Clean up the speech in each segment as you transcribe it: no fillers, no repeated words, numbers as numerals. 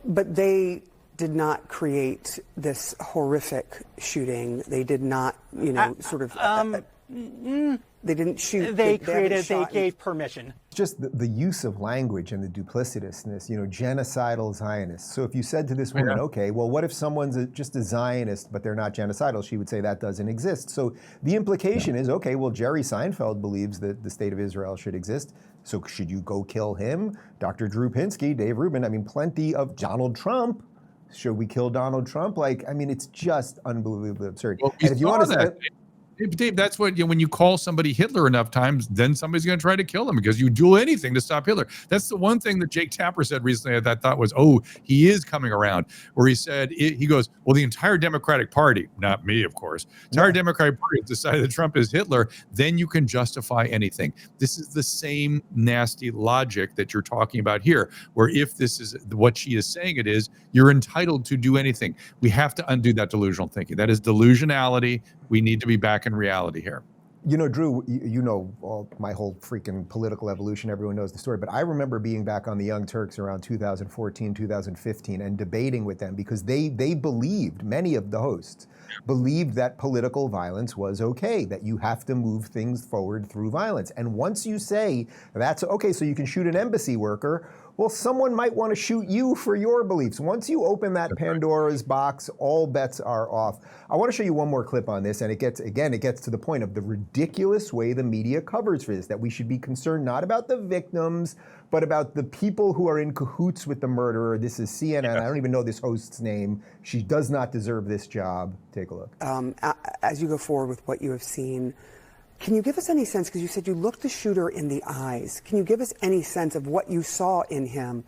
But they did not create this horrific shooting. They did not, they didn't shoot. They gave permission. Just the use of language and the duplicitousness, genocidal Zionists. So if you said to this woman, okay, well, what if someone's just a Zionist, but they're not genocidal? She would say that doesn't exist. So the implication is, okay, well, Jerry Seinfeld believes that the state of Israel should exist. So should you go kill him? Dr. Drew Pinsky, Dave Rubin, plenty of Donald Trump. Should we kill Donald Trump? It's just unbelievably absurd. Well, and if you want to Dave, that's what, when you call somebody Hitler enough times, then somebody's going to try to kill them because you do anything to stop Hitler. That's the one thing that Jake Tapper said recently that I thought was, he is coming around, where he said, he goes, well, the entire Democratic Party, not me, of course, entire Democratic Party has decided that Trump is Hitler, then you can justify anything. This is the same nasty logic that you're talking about here, where if this is what she is saying it is, you're entitled to do anything. We have to undo that delusional thinking. That is delusionality. We need to be back in reality here. Drew, my whole freaking political evolution. Everyone knows the story. But I remember being back on the Young Turks around 2014, 2015, and debating with them because they believed, many of the hosts, believed that political violence was okay, that you have to move things forward through violence. And once you say that's okay, so you can shoot an embassy worker, well, someone might want to shoot you for your beliefs. Once you open that Pandora's box, all bets are off. I want to show you one more clip on this, and it gets to the point of the ridiculous way the media covers this, that we should be concerned not about the victims, but about the people who are in cahoots with the murderer. This is CNN. I don't even know this host's name. She does not deserve this job. Take a look. As you go forward with what you have seen, can you give us any sense, because you said you looked the shooter in the eyes, can you give us any sense of what you saw in him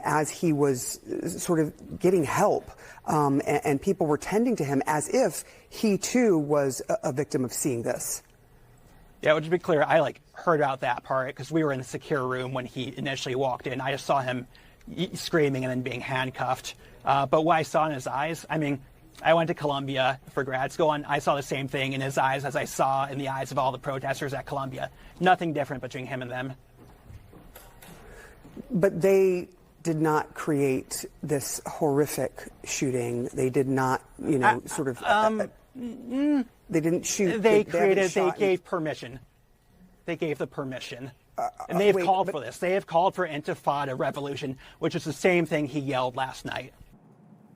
as he was sort of getting help and people were tending to him as if he too was a victim of seeing this? Yeah, well, to be clear, I heard about that part because we were in a secure room when he initially walked in. I just saw him screaming and then being handcuffed. But what I saw in his eyes, I went to Columbia for grad school, and I saw the same thing in his eyes as I saw in the eyes of all the protesters at Columbia. Nothing different between him and them. But they did not create this horrific shooting. They did not, they didn't shoot. They gave permission. They gave the permission. And they have called for this. They have called for Intifada revolution, which is the same thing he yelled last night.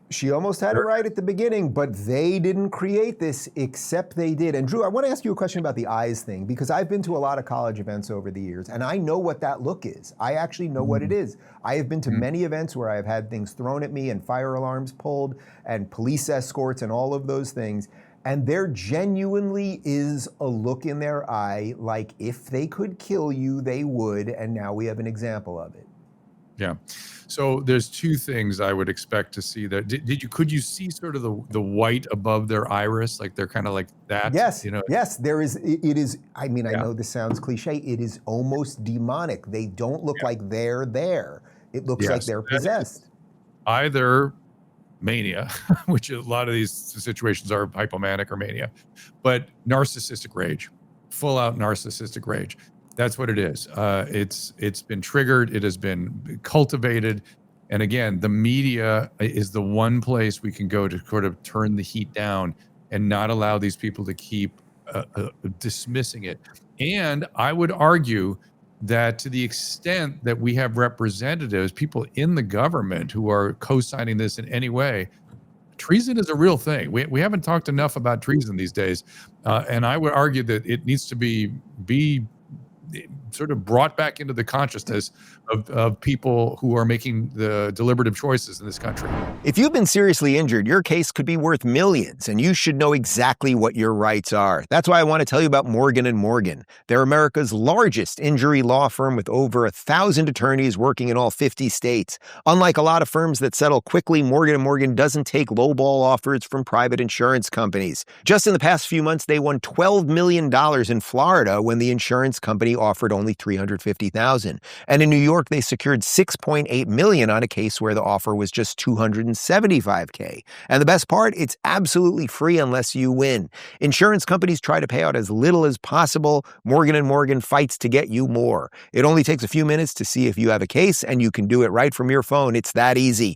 She almost had it right at the beginning, but they didn't create this, except they did. And Drew, I want to ask you a question about the eyes thing, because I've been to a lot of college events over the years, and I know what that look is. I actually know what it is. I have been to many events where I have had things thrown at me and fire alarms pulled and police escorts and all of those things. And there genuinely is a look in their eye like if they could kill you, they would. And now we have an example of it. Yeah. So there's two things I would expect to see there. Could you see sort of the white above their iris? Like they're kind of like that? Yes. Yes, there is. It is. I know this sounds cliche. It is almost demonic. They don't look like they're there. It looks like they're possessed. Either mania, which a lot of these situations are hypomanic or mania, but narcissistic rage, full out narcissistic rage. That's what it is. It's been triggered. It has been cultivated. And again, the media is the one place we can go to sort of turn the heat down and not allow these people to keep dismissing it. And I would argue that to the extent that we have representatives, people in the government who are co-signing this in any way, treason is a real thing. We haven't talked enough about treason these days. And I would argue that it needs to be sort of brought back into the consciousness of people who are making the deliberative choices in this country. If you've been seriously injured, your case could be worth millions, and you should know exactly what your rights are. That's why I want to tell you about Morgan & Morgan. They're America's largest injury law firm with over 1,000 attorneys working in all 50 states. Unlike a lot of firms that settle quickly, Morgan & Morgan doesn't take lowball offers from private insurance companies. Just in the past few months, they won $12 million in Florida when the insurance company offered only $350,000. And in New York, they secured $6.8 million on a case where the offer was just $275K. And the best part, it's absolutely free unless you win. Insurance companies try to pay out as little as possible. Morgan & Morgan fights to get you more. It only takes a few minutes to see if you have a case, and you can do it right from your phone. It's that easy.